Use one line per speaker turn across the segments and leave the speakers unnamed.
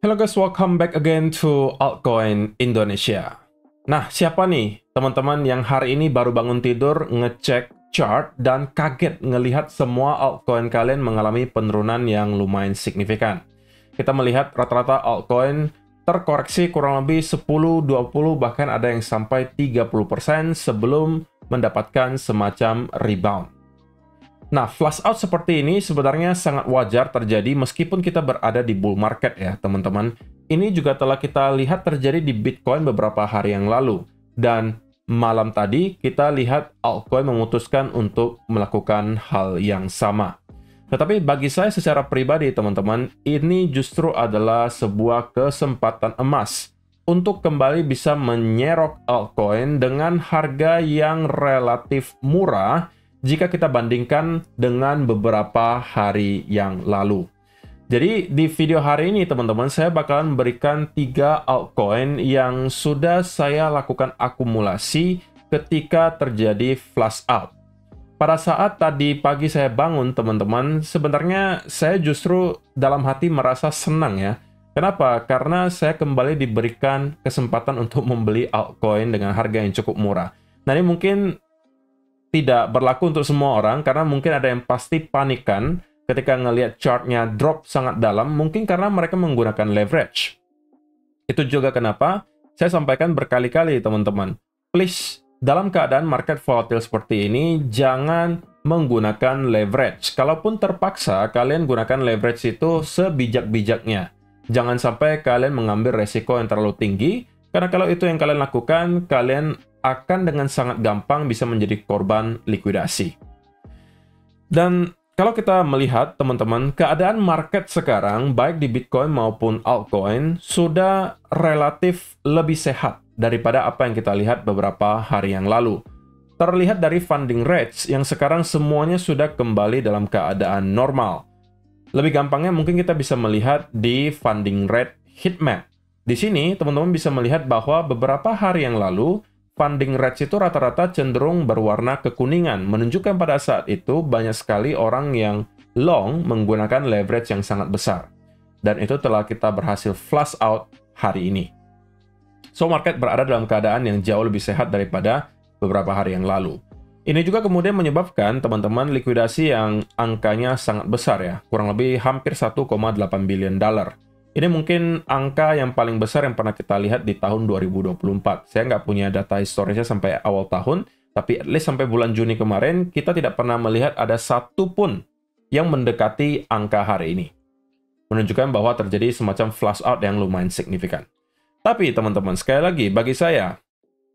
Hello guys, welcome back again to Altcoin Indonesia. Nah, siapa nih teman-teman yang hari ini baru bangun tidur, ngecek chart, dan kaget ngelihat semua altcoin kalian mengalami penurunan yang lumayan signifikan. Kita melihat rata-rata altcoin terkoreksi kurang lebih 10, 20, bahkan ada yang sampai 30% sebelum mendapatkan semacam rebound. Nah, flush out seperti ini sebenarnya sangat wajar terjadi meskipun kita berada di bull market ya, teman-teman. Ini juga telah kita lihat terjadi di Bitcoin beberapa hari yang lalu. Dan malam tadi kita lihat altcoin memutuskan untuk melakukan hal yang sama. Tetapi bagi saya secara pribadi, teman-teman, ini justru adalah sebuah kesempatan emas untuk kembali bisa menyerok altcoin dengan harga yang relatif murah jika kita bandingkan dengan beberapa hari yang lalu. Jadi di video hari ini teman-teman, saya bakalan memberikan 3 altcoin yang sudah saya lakukan akumulasi ketika terjadi flush out. Pada saat tadi pagi saya bangun teman-teman, sebenarnya saya justru dalam hati merasa senang ya. Kenapa? Karena saya kembali diberikan kesempatan untuk membeli altcoin dengan harga yang cukup murah. Nah, ini mungkin tidak berlaku untuk semua orang, karena mungkin ada yang pasti panikan ketika ngelihat chartnya drop sangat dalam, mungkin karena mereka menggunakan leverage. Itu juga kenapa saya sampaikan berkali-kali, teman-teman. Please, dalam keadaan market volatile seperti ini, jangan menggunakan leverage. Kalaupun terpaksa, kalian gunakan leverage itu sebijak-bijaknya. Jangan sampai kalian mengambil resiko yang terlalu tinggi, karena kalau itu yang kalian lakukan, kalian akan dengan sangat gampang bisa menjadi korban likuidasi. Dan kalau kita melihat, teman-teman, keadaan market sekarang, baik di Bitcoin maupun altcoin, sudah relatif lebih sehat daripada apa yang kita lihat beberapa hari yang lalu. Terlihat dari funding rates yang sekarang semuanya sudah kembali dalam keadaan normal. Lebih gampangnya mungkin kita bisa melihat di funding rate heatmap. Di sini, teman-teman bisa melihat bahwa beberapa hari yang lalu, funding rates itu rata-rata cenderung berwarna kekuningan, menunjukkan pada saat itu banyak sekali orang yang long menggunakan leverage yang sangat besar. Dan itu telah kita berhasil flush out hari ini. So, market berada dalam keadaan yang jauh lebih sehat daripada beberapa hari yang lalu. Ini juga kemudian menyebabkan teman-teman likuidasi yang angkanya sangat besar ya, kurang lebih hampir 1,8 billion dollar. Ini mungkin angka yang paling besar yang pernah kita lihat di tahun 2024. Saya nggak punya data historisnya sampai awal tahun, tapi at least sampai bulan Juni kemarin, kita tidak pernah melihat ada satu pun yang mendekati angka hari ini. Menunjukkan bahwa terjadi semacam flush out yang lumayan signifikan. Tapi teman-teman, sekali lagi, bagi saya,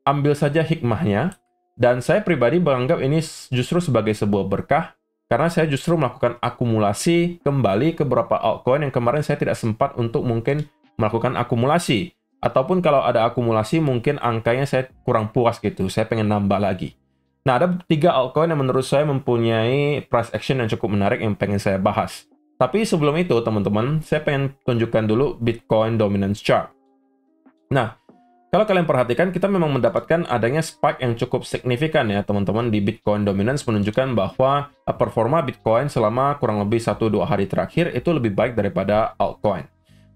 ambil saja hikmahnya, dan saya pribadi menganggap ini justru sebagai sebuah berkah, karena saya justru melakukan akumulasi kembali ke beberapa altcoin yang kemarin saya tidak sempat untuk mungkin melakukan akumulasi. Ataupun kalau ada akumulasi, mungkin angkanya saya kurang puas gitu. Saya pengen nambah lagi. Nah, ada 3 altcoin yang menurut saya mempunyai price action yang cukup menarik yang pengen saya bahas. Tapi sebelum itu, teman-teman, saya pengen tunjukkan dulu Bitcoin Dominance Chart. Nah, kalau kalian perhatikan, kita memang mendapatkan adanya spike yang cukup signifikan ya, teman-teman, di Bitcoin Dominance menunjukkan bahwa performa Bitcoin selama kurang lebih 1-2 hari terakhir itu lebih baik daripada altcoin.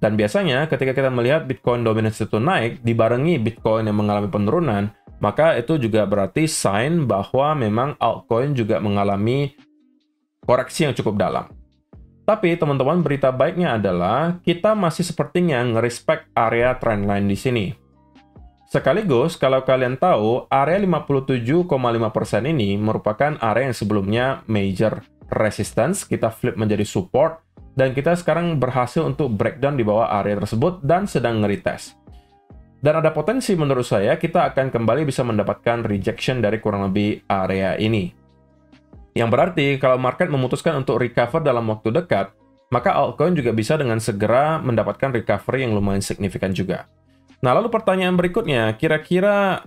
Dan biasanya ketika kita melihat Bitcoin Dominance itu naik, dibarengi Bitcoin yang mengalami penurunan, maka itu juga berarti sign bahwa memang altcoin juga mengalami koreksi yang cukup dalam. Tapi teman-teman, berita baiknya adalah kita masih sepertinya nge-respect area trendline di sini. Sekaligus, kalau kalian tahu, area 57,5% ini merupakan area yang sebelumnya major resistance, kita flip menjadi support, dan kita sekarang berhasil untuk breakdown di bawah area tersebut dan sedang nge-retest. Dan ada potensi menurut saya, kita akan kembali bisa mendapatkan rejection dari kurang lebih area ini. Yang berarti, kalau market memutuskan untuk recover dalam waktu dekat, maka altcoin juga bisa dengan segera mendapatkan recovery yang lumayan signifikan juga. Nah, lalu pertanyaan berikutnya, kira-kira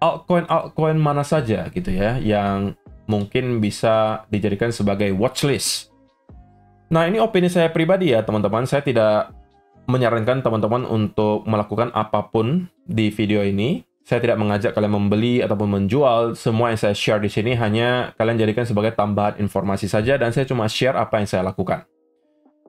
altcoin mana saja gitu ya yang mungkin bisa dijadikan sebagai watchlist? Nah, ini opini saya pribadi ya, teman-teman. Saya tidak menyarankan teman-teman untuk melakukan apapun di video ini. Saya tidak mengajak kalian membeli ataupun menjual. Semua yang saya share di sini hanya kalian jadikan sebagai tambahan informasi saja, dan saya cuma share apa yang saya lakukan.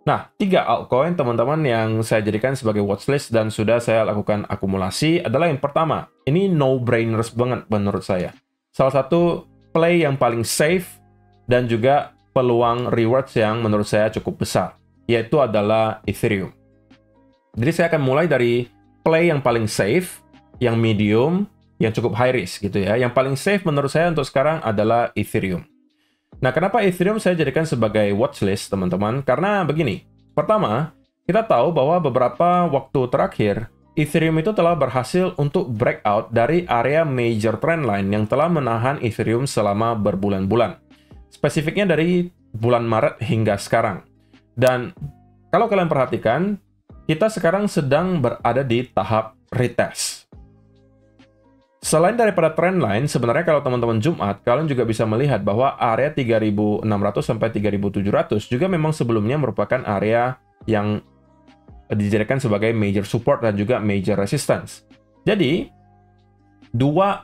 Nah, 3 altcoin teman-teman yang saya jadikan sebagai watchlist dan sudah saya lakukan akumulasi adalah yang pertama. Ini no-brainers banget menurut saya. Salah satu play yang paling safe dan juga peluang rewards yang menurut saya cukup besar, yaitu adalah Ethereum. Jadi saya akan mulai dari play yang paling safe, yang medium, yang cukup high risk gitu ya. Yang paling safe menurut saya untuk sekarang adalah Ethereum. Nah, kenapa Ethereum saya jadikan sebagai watchlist, teman-teman? Karena begini. Pertama, kita tahu bahwa beberapa waktu terakhir, Ethereum itu telah berhasil untuk breakout dari area major trendline yang telah menahan Ethereum selama berbulan-bulan. Spesifiknya dari bulan Maret hingga sekarang. Dan kalau kalian perhatikan, kita sekarang sedang berada di tahap retest. Selain daripada trendline, sebenarnya kalau teman-teman Jumat, kalian juga bisa melihat bahwa area 3.600 sampai 3.700 juga memang sebelumnya merupakan area yang dijadikan sebagai major support dan juga major resistance. Jadi, dua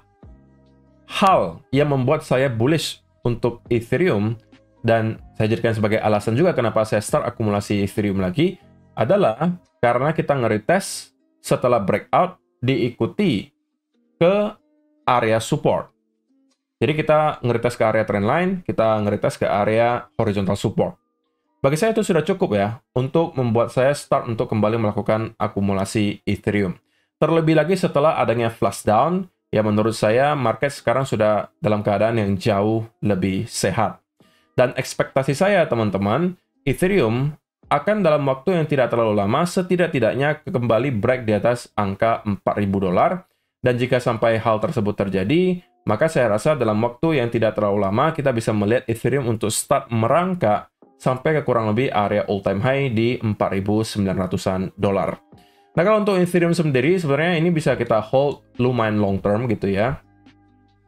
hal yang membuat saya bullish untuk Ethereum dan saya jadikan sebagai alasan juga kenapa saya start akumulasi Ethereum lagi adalah karena kita nge-retest setelah breakout diikuti ke area support. Jadi kita nge-retest ke area trendline, kita nge-retest ke area horizontal support. Bagi saya itu sudah cukup ya untuk membuat saya start untuk kembali melakukan akumulasi Ethereum. Terlebih lagi setelah adanya flash down, ya menurut saya market sekarang sudah dalam keadaan yang jauh lebih sehat. Dan ekspektasi saya teman-teman, Ethereum akan dalam waktu yang tidak terlalu lama setidak-tidaknya kembali break di atas angka $4.000. Dan jika sampai hal tersebut terjadi, maka saya rasa dalam waktu yang tidak terlalu lama kita bisa melihat Ethereum untuk start merangkak sampai ke kurang lebih area all-time high di $4.900-an. Nah, kalau untuk Ethereum sendiri, sebenarnya ini bisa kita hold lumayan long term gitu ya.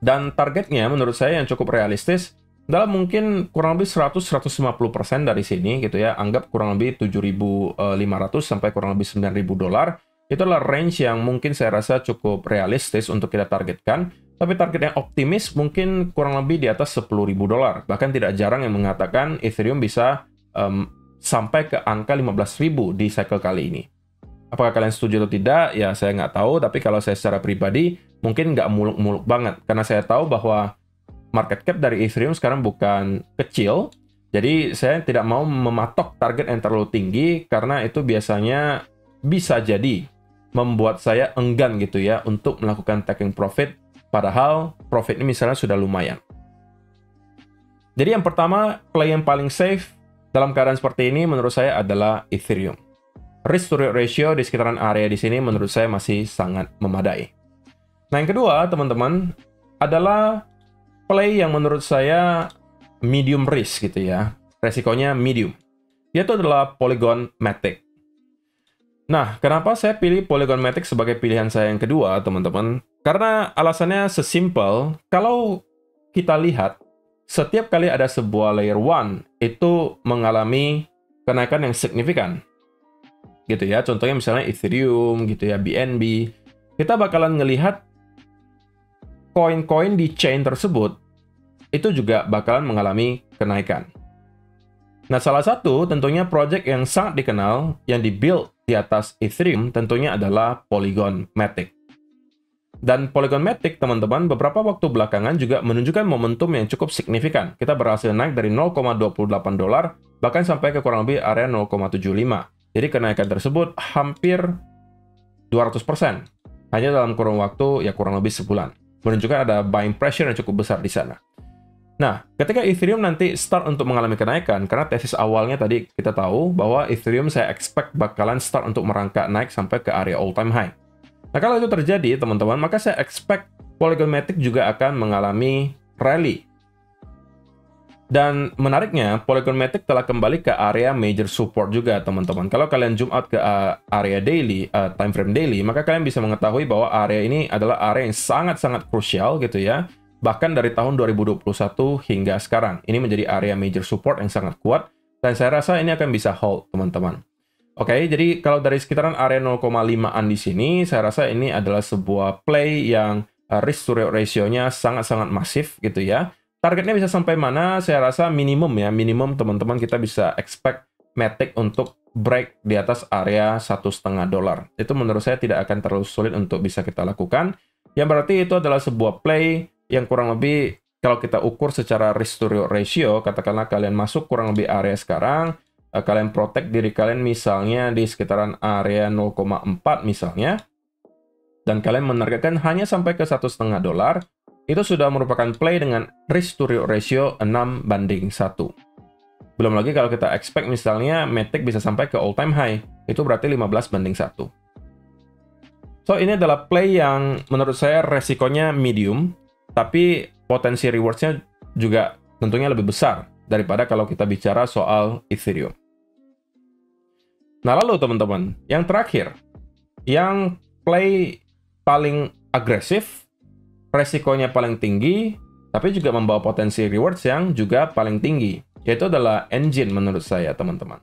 Dan targetnya menurut saya yang cukup realistis, dalam mungkin kurang lebih 100-150% dari sini gitu ya. Anggap kurang lebih 7.500 sampai kurang lebih $9.000. Itu adalah range yang mungkin saya rasa cukup realistis untuk kita targetkan. Tapi target yang optimis mungkin kurang lebih di atas $10.000. Bahkan tidak jarang yang mengatakan Ethereum bisa sampai ke angka 15.000 di cycle kali ini. Apakah kalian setuju atau tidak? Ya saya nggak tahu. Tapi kalau saya secara pribadi mungkin nggak muluk-muluk banget. Karena saya tahu bahwa market cap dari Ethereum sekarang bukan kecil. Jadi saya tidak mau mematok target yang terlalu tinggi karena itu biasanya bisa jadi membuat saya enggan gitu ya untuk melakukan taking profit, padahal profit ini misalnya sudah lumayan. Jadi yang pertama, play yang paling safe dalam keadaan seperti ini menurut saya adalah Ethereum. Risk to reward ratio di sekitaran area di sini menurut saya masih sangat memadai. Nah yang kedua teman-teman adalah play yang menurut saya medium risk gitu ya. Resikonya medium. Yaitu adalah Polygon Matic. Nah, kenapa saya pilih Polygon Matic sebagai pilihan saya yang kedua, teman-teman? Karena alasannya sesimpel, kalau kita lihat, setiap kali ada sebuah layer 1, itu mengalami kenaikan yang signifikan. Gitu ya, contohnya misalnya Ethereum, gitu ya, BNB. Kita bakalan ngelihat koin-koin di chain tersebut, itu juga bakalan mengalami kenaikan. Nah, salah satu tentunya project yang sangat dikenal, yang di-build di atas Ethereum tentunya adalah Polygon Matic. Dan Polygon Matic, teman-teman, beberapa waktu belakangan juga menunjukkan momentum yang cukup signifikan. Kita berhasil naik dari $0,28, bahkan sampai ke kurang lebih area 0,75. Jadi kenaikan tersebut hampir 200%. Hanya dalam kurun waktu, ya kurang lebih sebulan. Menunjukkan ada buying pressure yang cukup besar di sana. Nah, ketika Ethereum nanti start untuk mengalami kenaikan, karena tesis awalnya tadi kita tahu bahwa Ethereum saya expect bakalan start untuk merangkak naik sampai ke area all-time high. Nah, kalau itu terjadi, teman-teman, maka saya expect Polygon Matic juga akan mengalami rally. Dan menariknya, Polygon Matic telah kembali ke area major support juga, teman-teman. Kalau kalian zoom out ke area daily, time frame daily, maka kalian bisa mengetahui bahwa area ini adalah area yang sangat-sangat krusial gitu ya. Bahkan dari tahun 2021 hingga sekarang. Ini menjadi area major support yang sangat kuat. Dan saya rasa ini akan bisa hold, teman-teman. Oke, jadi kalau dari sekitaran area 0,5-an di sini, saya rasa ini adalah sebuah play yang risk to reward ratio-nya sangat-sangat masif gitu ya. Targetnya bisa sampai mana? Saya rasa minimum ya. Minimum teman-teman kita bisa expect Matic untuk break di atas area $1,5. Itu menurut saya tidak akan terlalu sulit untuk bisa kita lakukan. Yang berarti itu adalah sebuah play yang kurang lebih kalau kita ukur secara risk to reward ratio, katakanlah kalian masuk kurang lebih area sekarang, kalian protect diri kalian misalnya di sekitaran area 0,4 misalnya, dan kalian menargetkan hanya sampai ke $1,5, itu sudah merupakan play dengan risk to reward ratio 6:1. Belum lagi kalau kita expect misalnya Matic bisa sampai ke all time high, itu berarti 15:1. So, ini adalah play yang menurut saya resikonya medium, tapi potensi rewards-nya juga tentunya lebih besar daripada kalau kita bicara soal Ethereum. Nah, lalu teman-teman, yang terakhir, yang play paling agresif, resikonya paling tinggi, tapi juga membawa potensi rewards yang juga paling tinggi, yaitu adalah Engine menurut saya, teman-teman.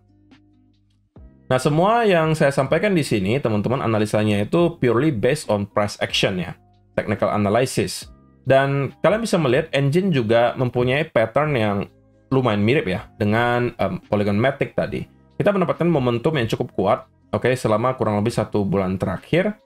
Nah, semua yang saya sampaikan di sini, teman-teman, analisanya itu purely based on price action ya, technical analysis. Dan kalian bisa melihat Engine juga mempunyai pattern yang lumayan mirip ya dengan Polygon Matic tadi. Kita mendapatkan momentum yang cukup kuat, oke, selama kurang lebih 1 bulan terakhir.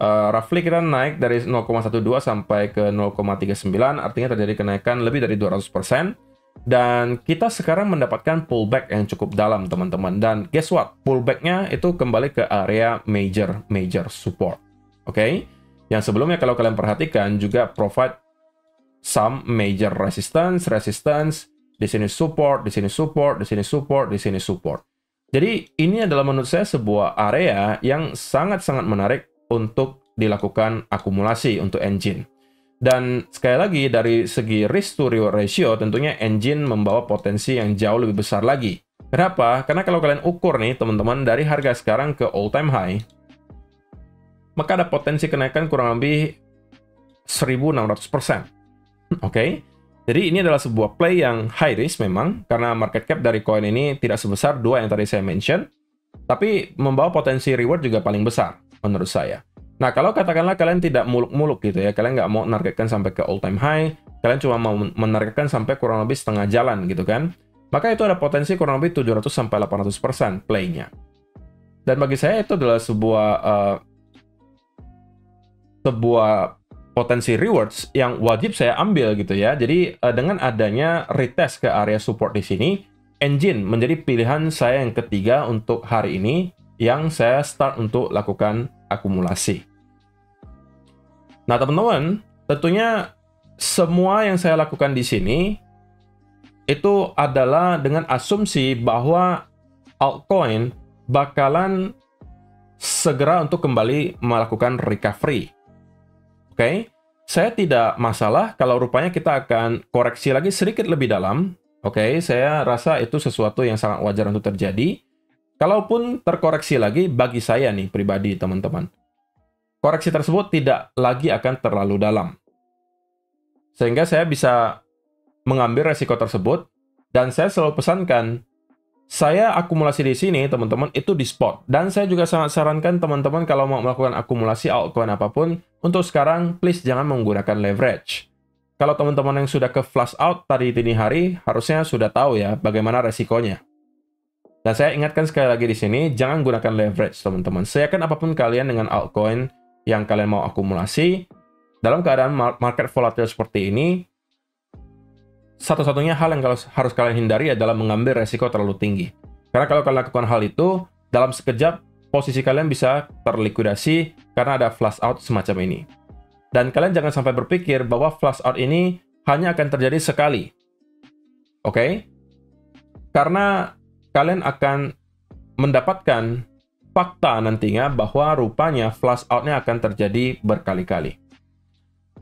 Roughly kita naik dari 0,12 sampai ke 0,39, artinya terjadi kenaikan lebih dari 200%. Dan kita sekarang mendapatkan pullback yang cukup dalam, teman-teman. Dan guess what? Pullback-nya itu kembali ke area major support. Oke? Yang sebelumnya kalau kalian perhatikan juga provide some major resistance, di sini support, di sini support, di sini support, di sini support. Jadi ini adalah menurut saya sebuah area yang sangat-sangat menarik untuk dilakukan akumulasi untuk Engine. Dan sekali lagi dari segi risk to reward ratio tentunya Engine membawa potensi yang jauh lebih besar lagi. Kenapa? Karena kalau kalian ukur nih teman-teman dari harga sekarang ke all time high, maka ada potensi kenaikan kurang lebih 1.600%. Oke? Jadi ini adalah sebuah play yang high risk memang, karena market cap dari koin ini tidak sebesar dua yang tadi saya mention, tapi membawa potensi reward juga paling besar menurut saya. Nah, kalau katakanlah kalian tidak muluk-muluk gitu ya, kalian nggak mau menargetkan sampai ke all time high, kalian cuma mau menargetkan sampai kurang lebih setengah jalan gitu kan, maka itu ada potensi kurang lebih 700-800% play-nya. Dan bagi saya itu adalah sebuah potensi rewards yang wajib saya ambil gitu ya. Jadi dengan adanya retest ke area support di sini, Engine menjadi pilihan saya yang ketiga untuk hari ini yang saya start untuk lakukan akumulasi. Nah, teman-teman, tentunya semua yang saya lakukan di sini itu adalah dengan asumsi bahwa altcoin bakalan segera untuk kembali melakukan recovery. Oke, saya tidak masalah kalau rupanya kita akan koreksi lagi sedikit lebih dalam. Oke, saya rasa itu sesuatu yang sangat wajar untuk terjadi. Kalaupun terkoreksi lagi, bagi saya nih pribadi teman-teman, koreksi tersebut tidak lagi akan terlalu dalam. Sehingga saya bisa mengambil resiko tersebut, dan saya selalu pesankan, saya akumulasi di sini, teman-teman, itu di spot. Dan saya juga sangat sarankan teman-teman kalau mau melakukan akumulasi altcoin apapun, untuk sekarang, please jangan menggunakan leverage. Kalau teman-teman yang sudah ke flush out tadi dini hari, harusnya sudah tahu ya bagaimana resikonya. Dan saya ingatkan sekali lagi di sini, jangan gunakan leverage, teman-teman. Seyakin apapun kalian dengan altcoin yang kalian mau akumulasi, dalam keadaan market volatile seperti ini, satu-satunya hal yang harus kalian hindari adalah mengambil resiko terlalu tinggi. Karena kalau kalian lakukan hal itu, dalam sekejap, posisi kalian bisa terlikuidasi karena ada flush out semacam ini. Dan kalian jangan sampai berpikir bahwa flush out ini hanya akan terjadi sekali. Oke? Karena kalian akan mendapatkan fakta nantinya bahwa rupanya flush out-nya akan terjadi berkali-kali.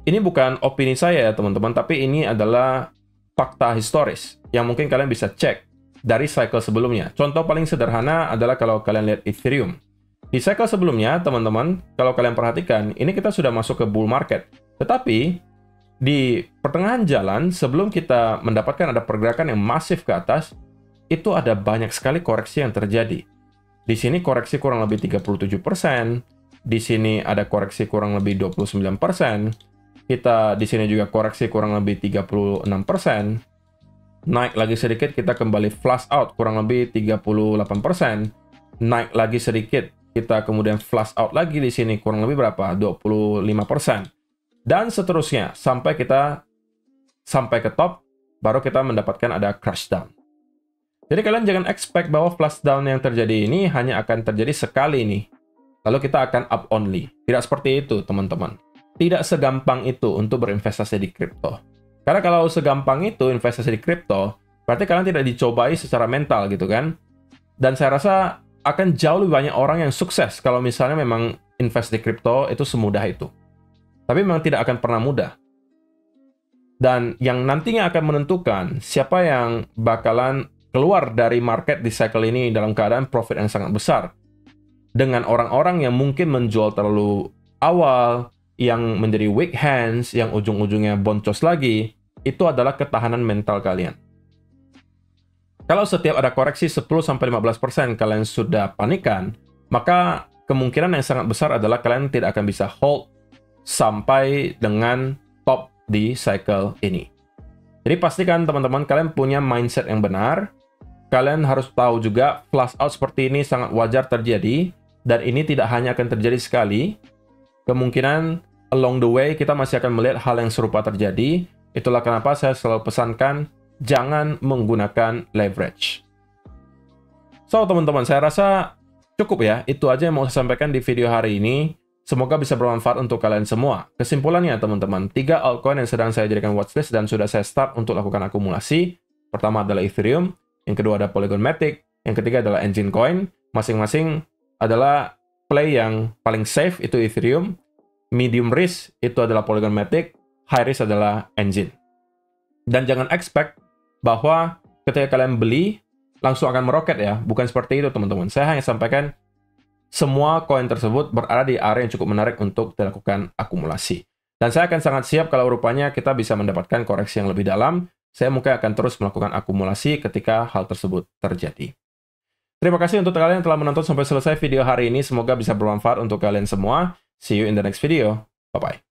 Ini bukan opini saya ya teman-teman, tapi ini adalah fakta historis yang mungkin kalian bisa cek dari cycle sebelumnya. Contoh paling sederhana adalah kalau kalian lihat Ethereum. Di cycle sebelumnya, teman-teman, kalau kalian perhatikan, ini kita sudah masuk ke bull market. Tetapi, di pertengahan jalan, sebelum kita mendapatkan ada pergerakan yang masif ke atas, itu ada banyak sekali koreksi yang terjadi. Di sini koreksi kurang lebih 37%, di sini ada koreksi kurang lebih 29%, kita di sini juga koreksi kurang lebih 36%. Naik lagi sedikit, kita kembali flush out, kurang lebih 38%. Naik lagi sedikit, kita kemudian flush out lagi di sini, kurang lebih berapa? 25%. Dan seterusnya, sampai kita sampai ke top, baru kita mendapatkan ada crash down. Jadi kalian jangan expect bahwa flash down yang terjadi ini hanya akan terjadi sekali nih. Lalu kita akan up only. Tidak seperti itu, teman-teman. Tidak segampang itu untuk berinvestasi di kripto. Karena kalau segampang itu investasi di kripto, berarti kalian tidak dicobai secara mental gitu kan. Dan saya rasa akan jauh lebih banyak orang yang sukses kalau misalnya memang invest di kripto itu semudah itu. Tapi memang tidak akan pernah mudah. Dan yang nantinya akan menentukan siapa yang bakalan keluar dari market di cycle ini dalam keadaan profit yang sangat besar. Dengan orang-orang yang mungkin menjual terlalu awal, yang menjadi weak hands, yang ujung-ujungnya boncos lagi, itu adalah ketahanan mental kalian. Kalau setiap ada koreksi 10-15% kalian sudah panikan, maka kemungkinan yang sangat besar adalah kalian tidak akan bisa hold sampai dengan top di cycle ini. Jadi pastikan teman-teman kalian punya mindset yang benar. Kalian harus tahu juga flush out seperti ini sangat wajar terjadi. Dan ini tidak hanya akan terjadi sekali. Kemungkinan along the way kita masih akan melihat hal yang serupa terjadi. Itulah kenapa saya selalu pesankan jangan menggunakan leverage. So teman-teman, saya rasa cukup ya. Itu aja yang mau saya sampaikan di video hari ini. Semoga bisa bermanfaat untuk kalian semua. Kesimpulannya teman-teman, 3 altcoin yang sedang saya jadikan watchlist dan sudah saya start untuk lakukan akumulasi. Pertama adalah Ethereum, yang kedua ada Polygon Matic, yang ketiga adalah Engine Coin. Masing-masing adalah play yang paling safe, itu Ethereum. Medium risk, itu adalah Polygon Matic. High risk adalah Engine. Dan jangan expect bahwa ketika kalian beli, langsung akan meroket ya. Bukan seperti itu teman-teman. Saya hanya sampaikan semua koin tersebut berada di area yang cukup menarik untuk dilakukan akumulasi. Dan saya akan sangat siap kalau rupanya kita bisa mendapatkan koreksi yang lebih dalam. Saya mungkin akan terus melakukan akumulasi ketika hal tersebut terjadi. Terima kasih untuk kalian yang telah menonton sampai selesai video hari ini. Semoga bisa bermanfaat untuk kalian semua. See you in the next video. Bye-bye.